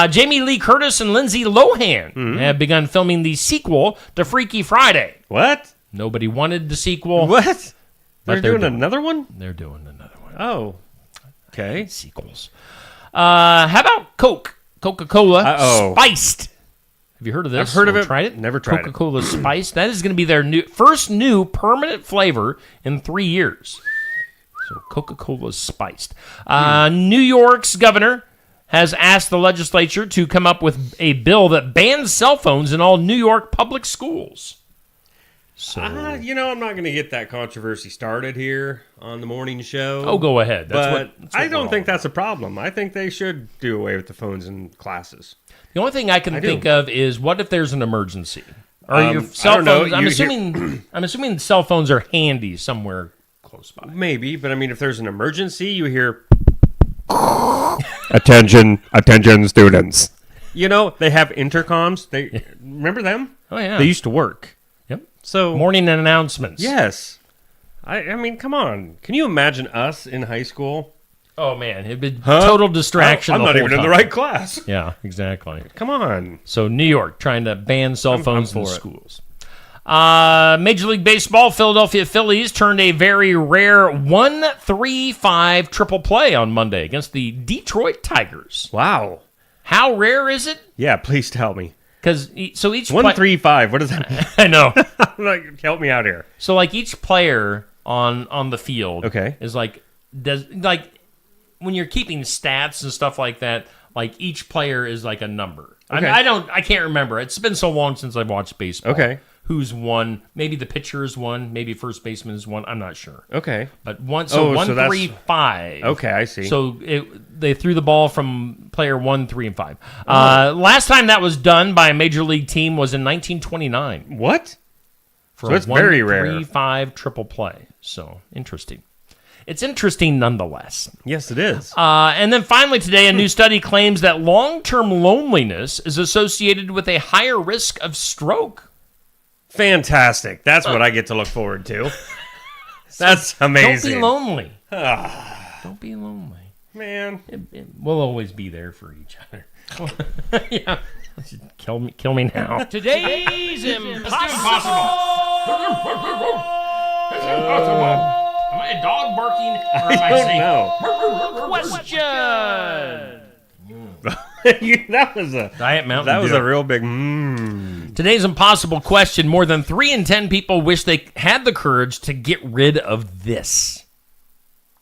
Jamie Lee Curtis and Lindsay Lohan have begun filming the sequel to Freaky Friday. What? Nobody wanted the sequel. What? But They're doing another one? They're doing another one. Oh. Okay. Sequels. How about Coca-Cola Uh-oh. Spiced? Have you heard of this? I've heard of Or it. Tried it? Never tried it. Coca-Cola Spiced. That is going to be their first new permanent flavor in 3 years. So Coca-Cola Spiced. New York's governor has asked the legislature to come up with a bill that bans cell phones in all New York public schools. So, I'm not going to get that controversy started here on the morning show. oh, go ahead. But That's what I we're don't all think about. that's a problem. I think they should do away with the phones in classes. The only thing I can do. think of is what if there's an emergency? Or your I cell don't know. phones? I'm You assuming. I'm assuming cell phones are handy somewhere close by. Maybe, but I mean, if there's an emergency, you hear, attention, students. They have intercoms. They remember them? Oh yeah. They used to work. Yep. So Morning announcements. yes, I mean, come on. Can you imagine us in high school? Oh man, it'd be total distraction. I'm the not whole even in the time. right class. Yeah, exactly. Come on. So New York trying to ban cell phones in for it. schools. Major League Baseball, Philadelphia Phillies turned a very rare 1-3-5 triple play on Monday against the Detroit Tigers. Wow. How rare is it? Yeah, please tell me. Because each 1-3-5. What does that mean? I know. Like, help me out here. So like each player on the field, Okay. is does when you're keeping stats and stuff like that. Like each player is like a number. Okay. I can't remember. It's been so long since I've watched baseball. Okay. Who's won? Maybe the pitcher is one. Maybe first baseman is one. I'm not sure. Okay. But one, so 1, that's- 3, 5. Okay, I see. So they threw the ball from player 1, 3, and 5. Last time that was done by a major league team was in 1929 What? for So a it's very 1, rare. 3, 5 triple play. So interesting. It's interesting nonetheless. Yes, it is. And then finally today, a new study claims that long-term loneliness is associated with a higher risk of stroke. Fantastic. That's what I get to look forward to. That's amazing. Don't be lonely. Don't be lonely. Man. We'll always be there for each other. Yeah. Kill me now. Today's impossible. Am I a dog barking or am I saying question? That was a Diet Mountain That was Dew. a real big Today's impossible question. More than 3 in 10 people wish they had the courage to get rid of this.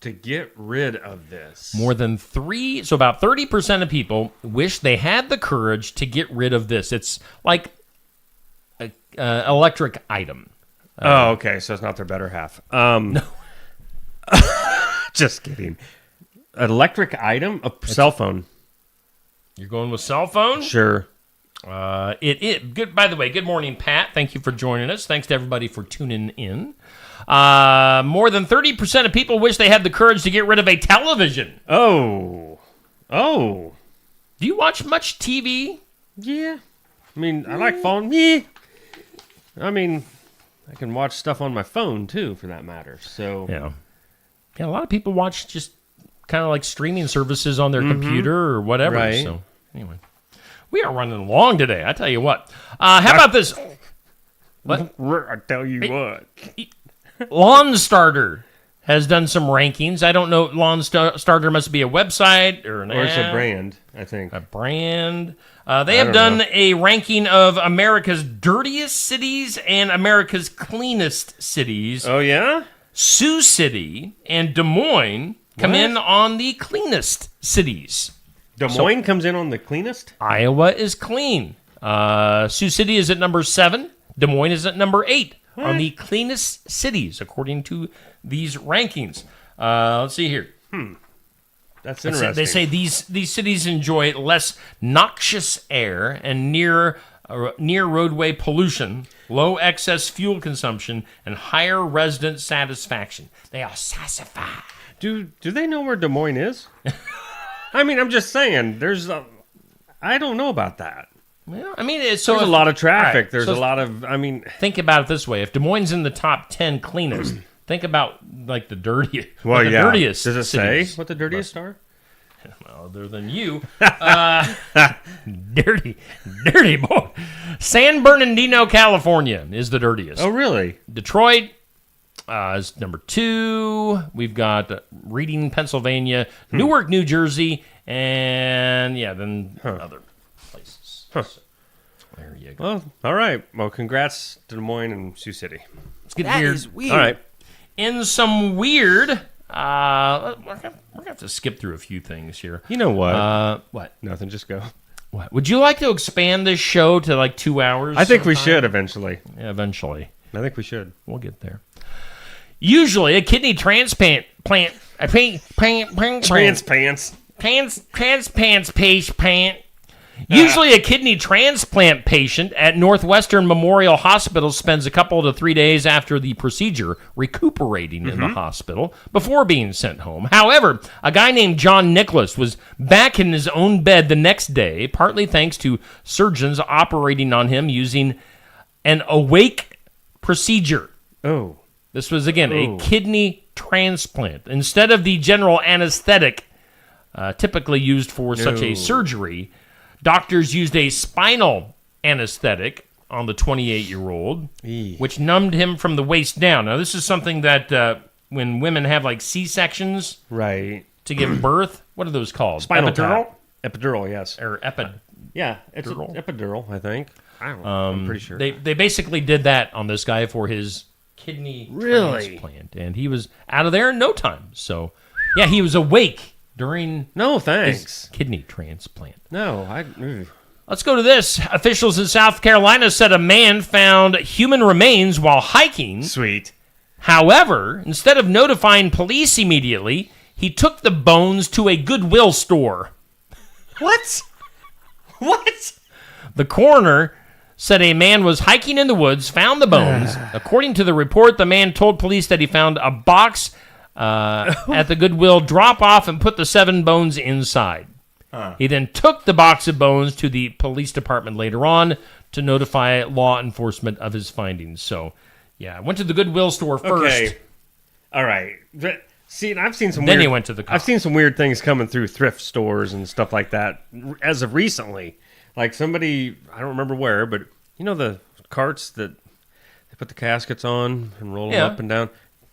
To get rid of this. More than 3, so about 30% of people wish they had the courage to get rid of this. It's like an electric item. Oh, okay. So it's not their better half. No. Just kidding. An electric item? A cell phone. You're going with cell phone? Sure. Good. By the way, good morning, Pat. Thank you for joining us. Thanks to everybody for tuning in. More than 30% of people wish they had the courage to get rid of a television. Oh. Do you watch much TV? Yeah. I mean, I like phone. Yeah. I mean, I can watch stuff on my phone too, for that matter. So Yeah. Yeah, a lot of people watch just kind of like streaming services on their computer or whatever. Right. So anyway, we are running long today. I tell you what. How about this? What? I tell you what. Lawn Starter has done some rankings. I don't know. Lawn Starter must be a website or an Or it's a app. brand, I think. A brand. They have don't done a ranking of America's dirtiest cities and America's cleanest cities. Oh, yeah? Sioux City and Des Moines come What? in on the cleanest cities. Des Moines comes in on the cleanest? Iowa is clean. Sioux City is at number 7. Des Moines is at number 8 on the cleanest cities, according to these rankings. Let's see here. That's interesting. They say these cities enjoy less noxious air and near roadway pollution, low excess fuel consumption, and higher resident satisfaction. They are satisfied. Do they know where Des Moines is? I mean, I'm just saying. I don't know about that. Well, I mean, There's a lot of traffic. All right, There's so a lot of. I mean, think about it this way: if Des Moines is in the top 10 cleanest, think about like the dirtiest. well, the yeah. dirtiest. Does it cities. say what the dirtiest are? Other than you, dirty boy. San Bernardino, California, is the dirtiest. Oh, really? Detroit is number 2. We've got Reading, Pennsylvania, Newark, New Jersey, and then other places. So, there you go. Well, all right. Well, congrats to Des Moines and Sioux City. Let's get weird. All right. In some weird, we're gonna have to skip through a few things here. You know what? What? Nothing. Just go. What? Would you like to expand this show to like 2 hours? I think we sometime? should eventually. Yeah, eventually. I think we should. We'll get there. Usually, a kidney transplant Usually, a kidney transplant patient at Northwestern Memorial Hospital spends a couple to 3 days after the procedure recuperating in the hospital before being sent home. However, a guy named John Nicholas was back in his own bed the next day, partly thanks to surgeons operating on him using an awake procedure. Oh. This was, again, a kidney transplant. Instead of the general anesthetic typically used for such a surgery, doctors used a spinal anesthetic on the 28-year-old, which numbed him from the waist down. Now, this is something that when women have, like, C-sections Right. to give birth, what are those called? Spinal Epidural? tap. Epidural, yes. Or Yeah, it's an epidural, I think. I don't know. I'm pretty sure. They basically did that on this guy for his kidney transplant, and he was out of there in no time. So, yeah, he was awake during No, his thanks. kidney transplant. No, Let's go to this. Officials in South Carolina said a man found human remains while hiking. Sweet. However, instead of notifying police immediately, he took the bones to a Goodwill store. What? What? The coroner said a man was hiking in the woods, found the bones. According to the report, the man told police that he found a box at the Goodwill drop-off and put the 7 bones inside. He then took the box of bones to the police department later on to notify law enforcement of his findings. So, yeah, I went to the Goodwill store first. Okay. All right. See, and I've seen some Then weird, he went to the I've seen some weird things coming through thrift stores and stuff like that as of recently. Like somebody, I don't remember where, but you know the carts that they put the caskets on and roll them up and down?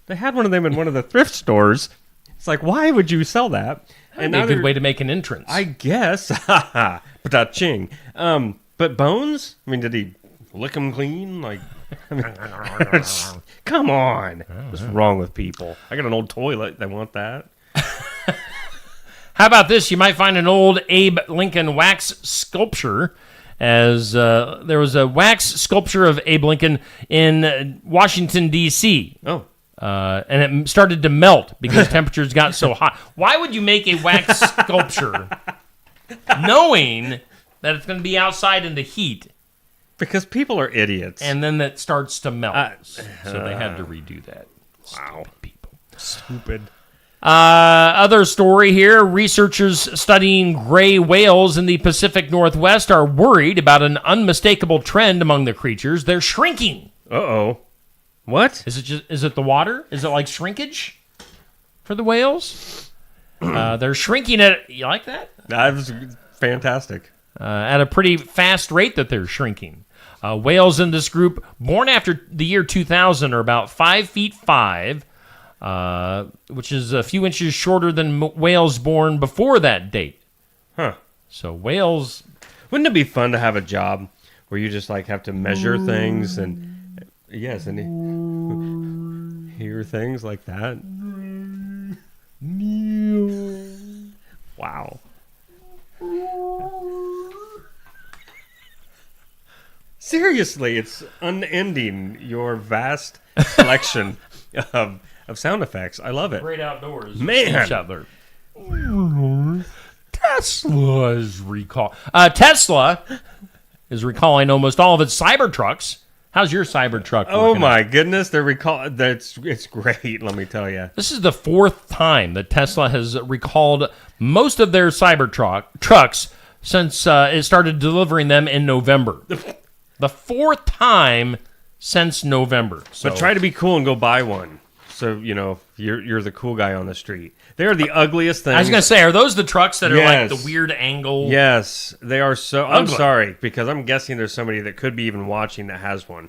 They had one of them in one of the thrift stores. It's like, why would you sell that? That'd be a good way to make an entrance. I guess. Ba-da-ching. But bones? I mean, did he lick them clean? Like, I mean, come on. What's wrong with people? I got an old toilet. They want that. How about this? You might find an old Abe Lincoln wax sculpture, as there was a wax sculpture of Abe Lincoln in Washington, D.C. Oh. And it started to melt because temperatures got so hot. Why would you make a wax sculpture knowing that it's going to be outside in the heat? Because people are idiots. And then that starts to melt. So they had to redo that. Wow. Stupid people. Stupid. Other story here. Researchers studying gray whales in the Pacific Northwest are worried about an unmistakable trend among the creatures. They're shrinking. Uh-oh. What? Is it the water? Is it like shrinkage for the whales? They're shrinking at, you like that? That was fantastic. At a pretty fast rate that they're shrinking. Whales in this group, born after the year 2000, are about 5 feet 5, which is a few inches shorter than whales born before that date. Huh. So whales... Wouldn't it be fun to have a job where you just like have to measure things and hear things like that? Wow. Seriously, it's unending, your vast selection of sound effects. I love it. Great outdoors. Man. Shetler. Tesla is recalling almost all of its Cybertrucks. How's your Cybertruck working Oh my out? goodness, it's great, let me tell you. This is the 4th time that Tesla has recalled most of their trucks since it started delivering them in November. The 4th time since November. So But try to be cool and go buy one. So, you're the cool guy on the street. They're the ugliest things. I was going to say, are those the trucks that are like Yes. the weird angle? Yes, they are so... I'm Ugly. sorry, because I'm guessing there's somebody that could be even watching that has one.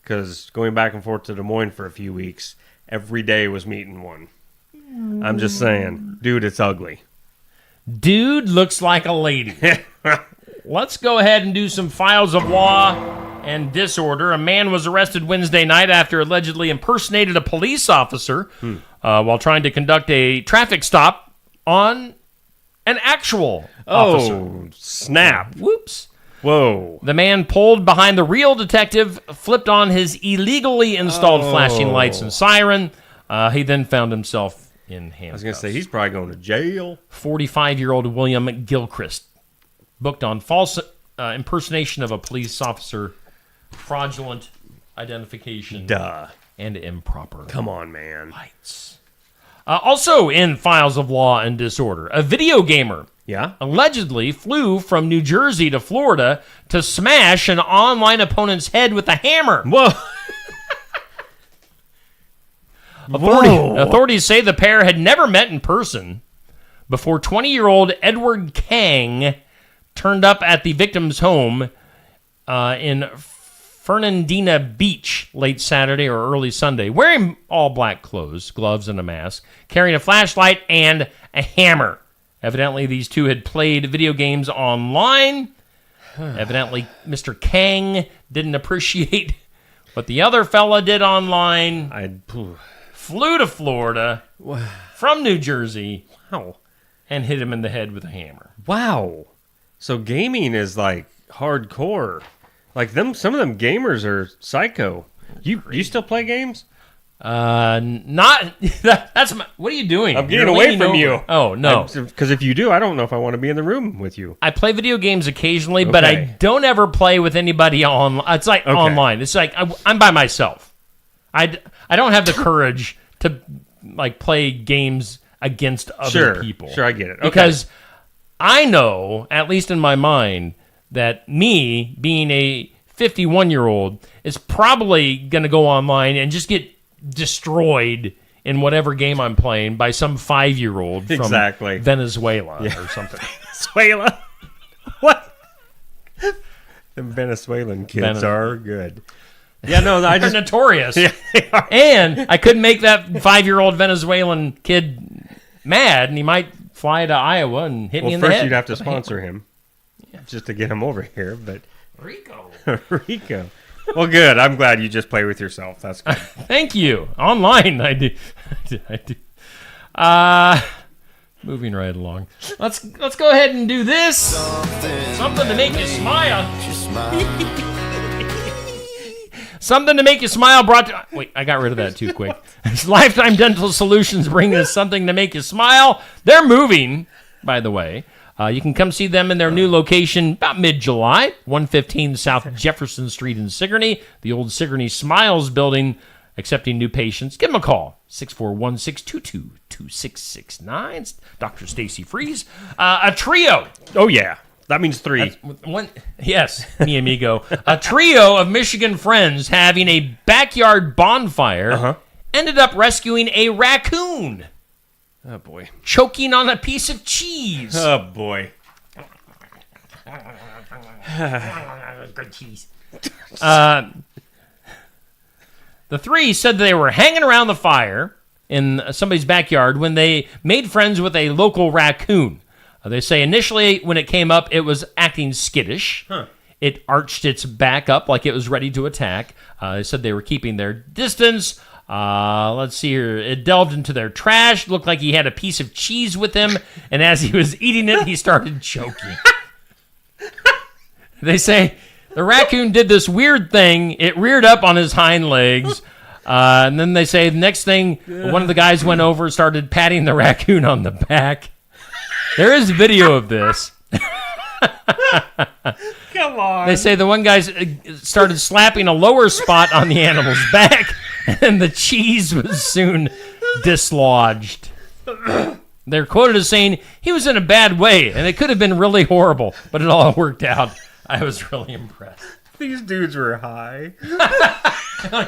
Because going back and forth to Des Moines for a few weeks, every day was meeting one. I'm just saying. Dude, it's ugly. Dude looks like a lady. Let's go ahead and do some files of law and disorder. A man was arrested Wednesday night after allegedly impersonated a police officer while trying to conduct a traffic stop on an actual officer. Oh, snap. Whoops. Whoa. The man pulled behind the real detective, flipped on his illegally installed flashing lights and siren. He then found himself in handcuffs. I was going to say, he's probably going to jail. 45-year-old William Gilchrist, booked on false impersonation of a police officer, fraudulent identification, Duh. and improper Come on, man. lights. Also in files of law and disorder, a video gamer Yeah? allegedly flew from New Jersey to Florida to smash an online opponent's head with a hammer. Whoa. Authorities say the pair had never met in person before 20-year-old Edward Kang turned up at the victim's home in Fernandina Beach late Saturday or early Sunday, wearing all black clothes, gloves, and a mask, carrying a flashlight and a hammer. Evidently, these two had played video games online. Evidently, Mr. Kang didn't appreciate what the other fella did online. Flew to Florida from New Jersey Wow. and hit him in the head with a hammer. Wow. So gaming is like hardcore. Like some of them gamers are psycho. You still play games? Not that's my, what are you doing? I'm getting You're away leaning from over. you. Oh no, Because if you do, I don't know if I want to be in the room with you. I play video games occasionally, but I Okay. don't ever play with anybody online. It's like online. It's like I'm by myself. I don't have the courage to like play games against other people. Sure, I get it. Okay. Because I know, at least in my mind, that me being a 51-year-old is probably going to go online and just get destroyed in whatever game I'm playing by some 5-year-old from Exactly. Venezuela or something. Venezuela. What? The Venezuelan kids Vene- are good. Yeah, no, I They're just notorious. And I couldn't make that 5-year-old Venezuelan kid mad, and he might fly to Iowa and hit me in the first head. you'd have to sponsor him just to get him over here, but Rico. Rico. Well, good. I'm glad you just play with yourself. That's good. Thank you. Online, I do. I do. Moving right along. Let's go ahead and do this. Something to make you smile. Something to make you smile. Brought to wait, I got rid of that too quick. Lifetime Dental Solutions bringing us something to make you smile. They're moving, by the way. You can come see them in their new location about mid-July, 115 South Jefferson Street in Sigourney, the old Sigourney Smiles building, accepting new patients. Give them a call, 641-622-2669. Dr. Stacy Freeze. A trio. Oh, yeah. That means 3. Yes, mi amigo. A trio of Michigan friends having a backyard bonfire ended up rescuing a raccoon Oh, boy. choking on a piece of cheese. Oh, boy. Good cheese. The three said they were hanging around the fire in somebody's backyard when they made friends with a local raccoon. They say initially when it came up, it was acting skittish. It arched its back up like it was ready to attack. They said they were keeping their distance. Let's see here. It delved into their trash. Looked like he had a piece of cheese with him. And as he was eating it, he started choking. They say the raccoon did this weird thing. It reared up on his hind legs. And then they say the next thing, one of the guys went over and started patting the raccoon on the back. There is video of this. Come on. They say the one guy started slapping a lower spot on the animal's back, and the cheese was soon dislodged. They're quoted as saying, he was in a bad way, and it could have been really horrible, but it all worked out. I was really impressed. These dudes were high.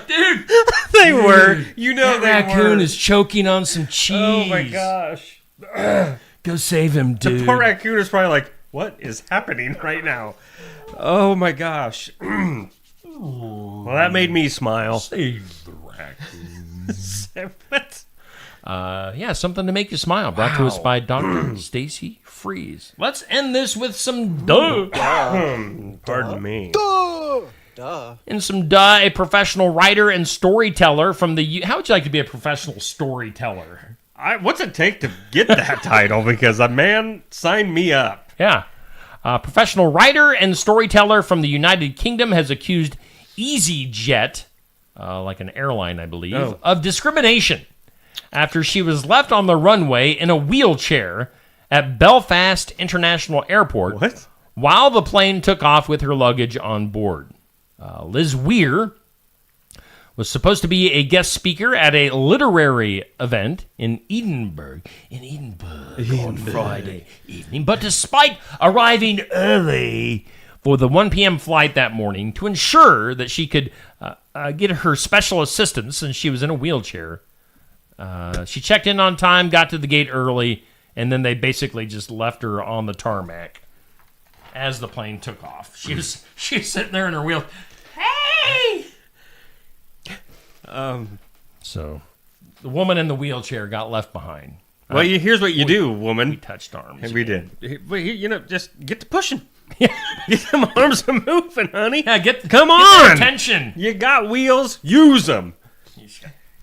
Dude, They were. You know that they raccoon were. is choking on some cheese. Oh, my gosh. Go save him, dude. The poor raccoon is probably like, what is happening right now? Oh, my gosh. Well, that made me smile. Save the raccoon. What? Yeah, something to make you smile. Brought to us by Dr. Stacy Freeze. Let's end this with some duh. Pardon me. And some duh, a professional writer and storyteller from the... How would you like to be a professional storyteller? What's it take to get that title? Because a man signed me up. Yeah. A professional writer and storyteller from the United Kingdom has accused EasyJet, like an airline, I believe, of discrimination after she was left on the runway in a wheelchair at Belfast International Airport while the plane took off with her luggage on board. Liz Weir was supposed to be a guest speaker at a literary event in Edinburgh on Friday evening. But despite arriving early for the 1 p.m. flight that morning to ensure that she could get her special assistance since she was in a wheelchair, she checked in on time, got to the gate early, and then they basically just left her on the tarmac as the plane took off. She was sitting there in her wheel. Hey! So the woman in the wheelchair got left behind. Well, here's what you do, woman. We touched arms. We did. But just get to pushing. Get them arms a moving, honey. Yeah, Come get on. their attention. You got wheels, use them.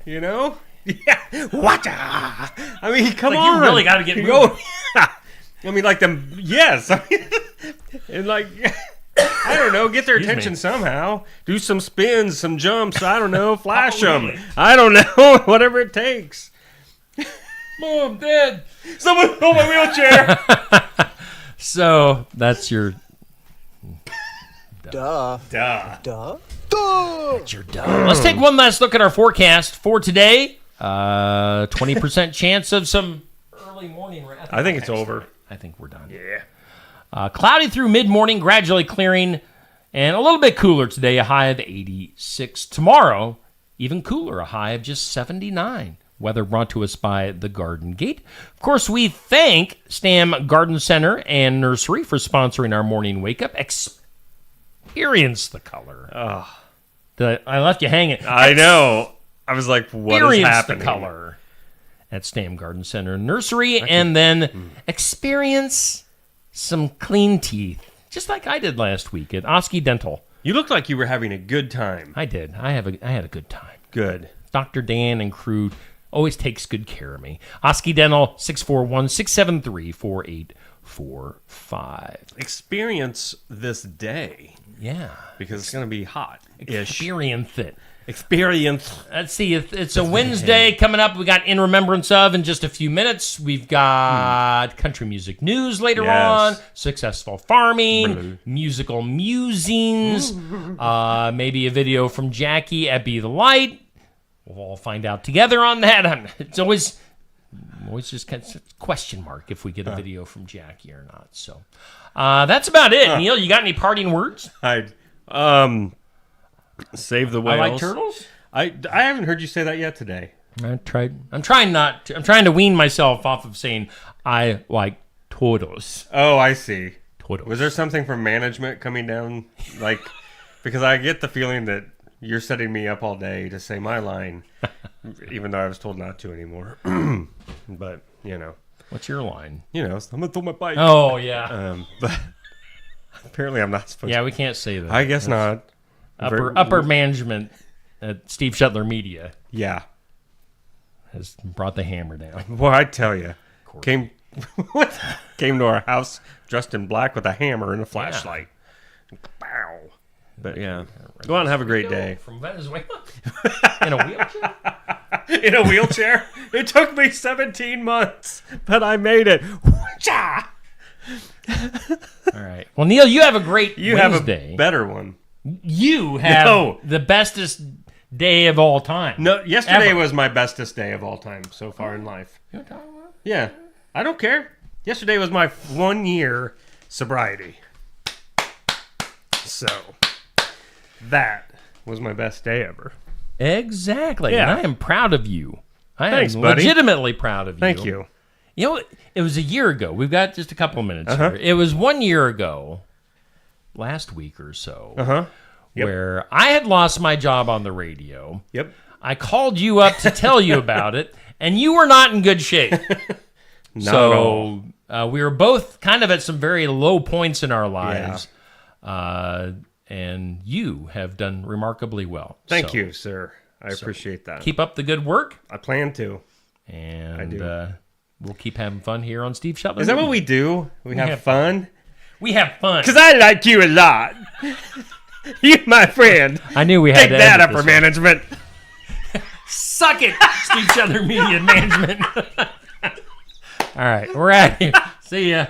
You know? Yeah. Watcha. I mean, come on. You really got to get moving. I mean, like them. Yes. And like, I don't know. Get their attention somehow. Do some spins, some jumps. I don't know. Flash them. I don't know. Whatever it takes. Mom, Dad. Someone hold my wheelchair. So that's your Duh. That's your duh. Let's take one last look at our forecast for today. 20% chance of some early morning rain. I think it's over. I think we're done. Yeah. Cloudy through mid-morning, gradually clearing, and a little bit cooler today, a high of 86. Tomorrow, even cooler, a high of just 79. Weather brought to us by the Garden Gate. Of course, we thank Stam Garden Center and Nursery for sponsoring our morning wake-up. Experience the color. I left you hanging. I know. I was like, what is Experience happening? the color at Stam Garden Center and Nursery, and then experience some clean teeth, just like I did last week at Oski Dental. You looked like you were having a good time. I did. I had a good time. Good. Dr. Dan and crew always takes good care of me. Oski Dental, 641-673-4845. Experience this day. Yeah. Because it's going to be hot-ish. Experience it. Experience. Let's see. It's a Wednesday coming up. We got In Remembrance Of in just a few minutes. We've got country music news later on, successful farming, musical musings, maybe a video from Jackie at Be the Light. We'll all find out together on that. It's always always just kind of question mark if we get a video from Jackie or not. So that's about it. Neil, you got any parting words? I save the whales. I like turtles. I haven't heard you say that yet today. I'm trying to wean myself off of saying I like turtles. Oh, I see. Turtles. Was there something from management coming down? Like, because I get the feeling that you're setting me up all day to say my line, even though I was told not to anymore. But, What's your line? I'm going to throw my bike. Oh, yeah. But apparently I'm not supposed to. Yeah, we can't say that. I guess not. Upper management at Steve Shetler Media Yeah. has brought the hammer down. Well, I tell you, came to our house dressed in black with a hammer and a flashlight. Bow. But yeah, go out and have a great day. From Venezuela in a wheelchair. In a wheelchair. It took me 17 months, but I made it. All right. Well, Neil, you have a great You Wednesday. have a better one. You have No. the bestest day of all time. No, yesterday Ever. was my bestest day of all time so far in life. Yeah, I don't care. Yesterday was my 1 year sobriety. So, that was my best day ever. Exactly. Yeah. And I am proud of you. Thanks, am buddy. legitimately proud of you. Thank you. You know, it was a year ago. We've got just a couple of minutes Uh-huh. here. It was 1 year ago, last week or so, Uh-huh. Yep. where I had lost my job on the radio. Yep. I called you up to tell you about it, and you were not in good shape. Not at all. We were both kind of at some very low points in our lives. And you have done remarkably well. Thank So you, sir. I appreciate that. Keep up the good work, I plan to. and I do. we'll keep having fun here on Steve Shetler. Is that what we do? We have fun? We have fun. Because I like you a lot. You, my friend. I knew we had Take to that, edit upper this one. management. Suck it, Steve Shetler Media Management. All right, we're out of here. See ya.